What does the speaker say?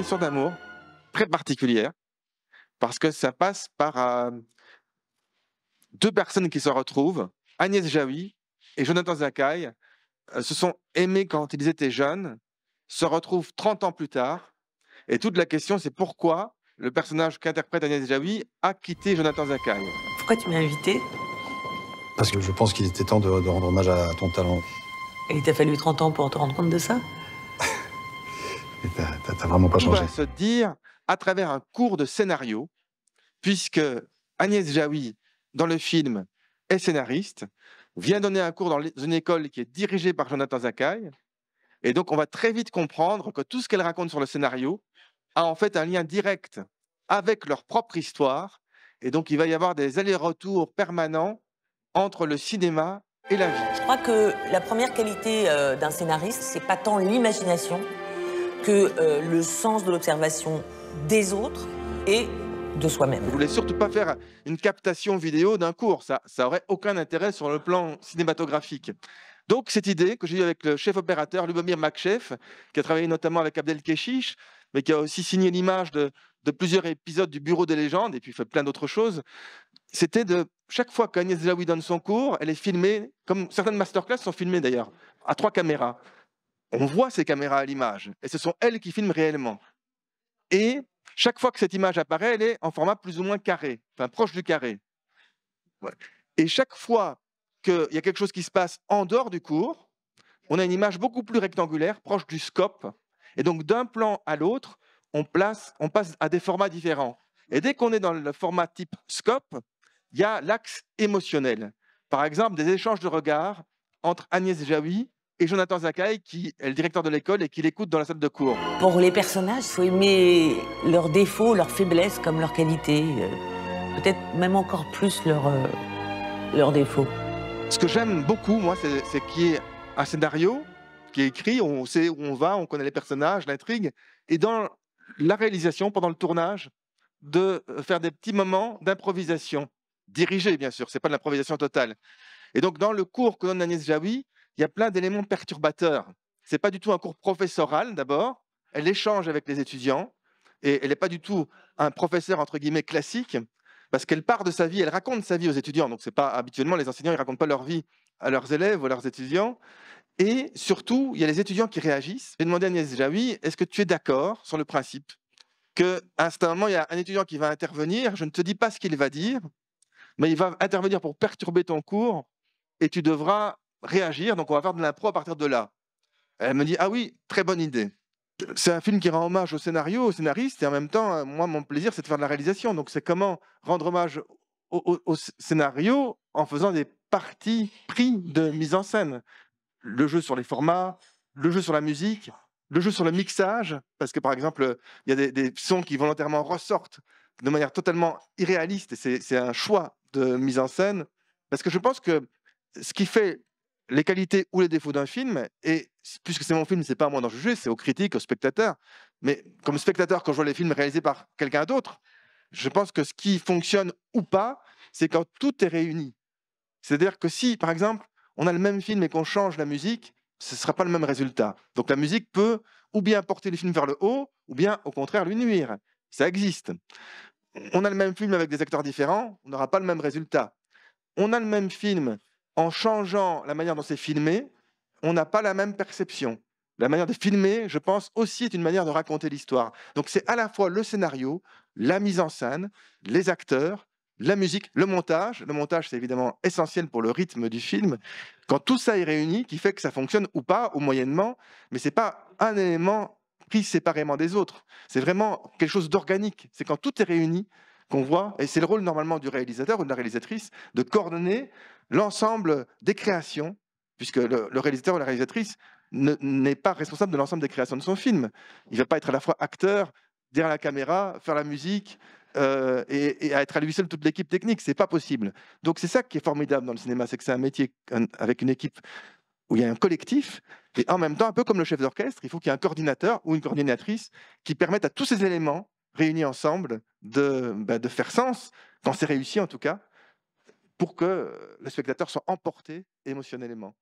chanson d'amour très particulière parce que ça passe par 2 personnes qui se retrouvent, Agnès Jaoui et Jonathan Zakaï, se sont aimés quand ils étaient jeunes, se retrouvent 30 ans plus tard et toute la question, c'est pourquoi le personnage qu'interprète Agnès Jaoui a quitté Jonathan Zakaï. Pourquoi tu m'as invité? Parce que je pense qu'il était temps de rendre hommage à ton talent. Et il t'a fallu 30 ans pour te rendre compte de ça? Et t'as vraiment pas Tout changé. va se dire à travers un cours de scénario, puisque Agnès Jaoui, dans le film, est scénariste, vient donner un cours dans une école qui est dirigée par Jonathan Zakaï. Et donc, on va très vite comprendre que tout ce qu'elle raconte sur le scénario a en fait un lien direct avec leur propre histoire. Et donc, il va y avoir des allers-retours permanents entre le cinéma et la vie. Je crois que la première qualité d'un scénariste, c'est pas tant l'imagination que le sens de l'observation des autres et de soi-même. Je ne voulais surtout pas faire une captation vidéo d'un cours. Ça aurait aucun intérêt sur le plan cinématographique. Donc, cette idée que j'ai eue avec le chef opérateur Lubomir Makchev, qui a travaillé notamment avec Abdelkechiche, mais qui a aussi signé l'image de plusieurs épisodes du Bureau des légendes, et puis fait plein d'autres choses, c'était de, chaque fois qu'Agnès Jaoui donne son cours, elle est filmée, comme certaines masterclass sont filmées d'ailleurs, à 3 caméras. On voit ces caméras à l'image, et ce sont elles qui filment réellement. Et chaque fois que cette image apparaît, elle est en format plus ou moins carré, enfin proche du carré. Ouais. Et chaque fois qu'il y a quelque chose qui se passe en dehors du cours, on a une image beaucoup plus rectangulaire, proche du scope. Et donc, d'un plan à l'autre, on passe à des formats différents. Et dès qu'on est dans le format type scope, il y a l'axe émotionnel. Par exemple, des échanges de regards entre Agnès Jaoui et Jonathan Zakaï, qui est le directeur de l'école et qui l'écoute dans la salle de cours. Pour les personnages, il faut aimer leurs défauts, leurs faiblesses comme leurs qualités. Peut-être même encore plus leurs défauts. Ce que j'aime beaucoup, moi, c'est qu'il y ait un scénario qui est écrit, on sait où on va, on connaît les personnages, l'intrigue, et dans la réalisation, pendant le tournage, de faire des petits moments d'improvisation, dirigés bien sûr, c'est pas de l'improvisation totale. Et donc dans le cours que donne Agnès Jaoui, il y a plein d'éléments perturbateurs. C'est pas du tout un cours professoral d'abord, elle échange avec les étudiants, et elle n'est pas du tout un professeur entre guillemets classique, parce qu'elle part de sa vie, elle raconte sa vie aux étudiants. Donc c'est pas habituellement les enseignants, ils racontent pas leur vie à leurs élèves ou à leurs étudiants. Et surtout, il y a les étudiants qui réagissent. J'ai demandé à Agnès Jaoui, est-ce que tu es d'accord sur le principe qu'à un certain moment, il y a un étudiant qui va intervenir, je ne te dis pas ce qu'il va dire, mais il va intervenir pour perturber ton cours et tu devras réagir, donc on va faire de l'impro à partir de là. Elle me dit, ah oui, très bonne idée. C'est un film qui rend hommage au scénario, au scénariste, et en même temps, moi, mon plaisir, c'est de faire de la réalisation. Donc c'est comment rendre hommage au scénario en faisant des parties pris de mise en scène. Le jeu sur les formats, le jeu sur la musique, le jeu sur le mixage, parce que par exemple, il y a des sons qui volontairement ressortent de manière totalement irréaliste, et c'est un choix de mise en scène, parce que je pense que ce qui fait les qualités ou les défauts d'un film, et puisque c'est mon film, c'est pas à moi d'en juger, c'est aux critiques, aux spectateurs, mais comme spectateur, quand je vois les films réalisés par quelqu'un d'autre, je pense que ce qui fonctionne ou pas, c'est quand tout est réuni. C'est-à-dire que si, par exemple, on a le même film et qu'on change la musique, ce ne sera pas le même résultat. Donc la musique peut ou bien porter le film vers le haut, ou bien au contraire lui nuire. Ça existe. On a le même film avec des acteurs différents, on n'aura pas le même résultat. On a le même film, en changeant la manière dont c'est filmé, on n'a pas la même perception. La manière de filmer, je pense, aussi est une manière de raconter l'histoire. Donc c'est à la fois le scénario, la mise en scène, les acteurs, la musique, le montage. Le montage, c'est évidemment essentiel pour le rythme du film. Quand tout ça est réuni, qui fait que ça fonctionne ou pas, ou moyennement, mais ce n'est pas un élément pris séparément des autres. C'est vraiment quelque chose d'organique. C'est quand tout est réuni qu'on voit, et c'est le rôle normalement du réalisateur ou de la réalisatrice, de coordonner l'ensemble des créations, puisque le réalisateur ou la réalisatrice n'est pas responsable de l'ensemble des créations de son film. Il ne va pas être à la fois acteur, derrière la caméra, faire la musique, et à être à lui seul toute l'équipe technique. C'est pas possible. Donc c'est ça qui est formidable dans le cinéma, c'est que c'est un métier avec une équipe où il y a un collectif, et en même temps, un peu comme le chef d'orchestre, il faut qu'il y ait un coordinateur ou une coordinatrice qui permette à tous ces éléments réunis ensemble de faire sens, quand c'est réussi en tout cas, pour que le spectateur soit emporté émotionnellement.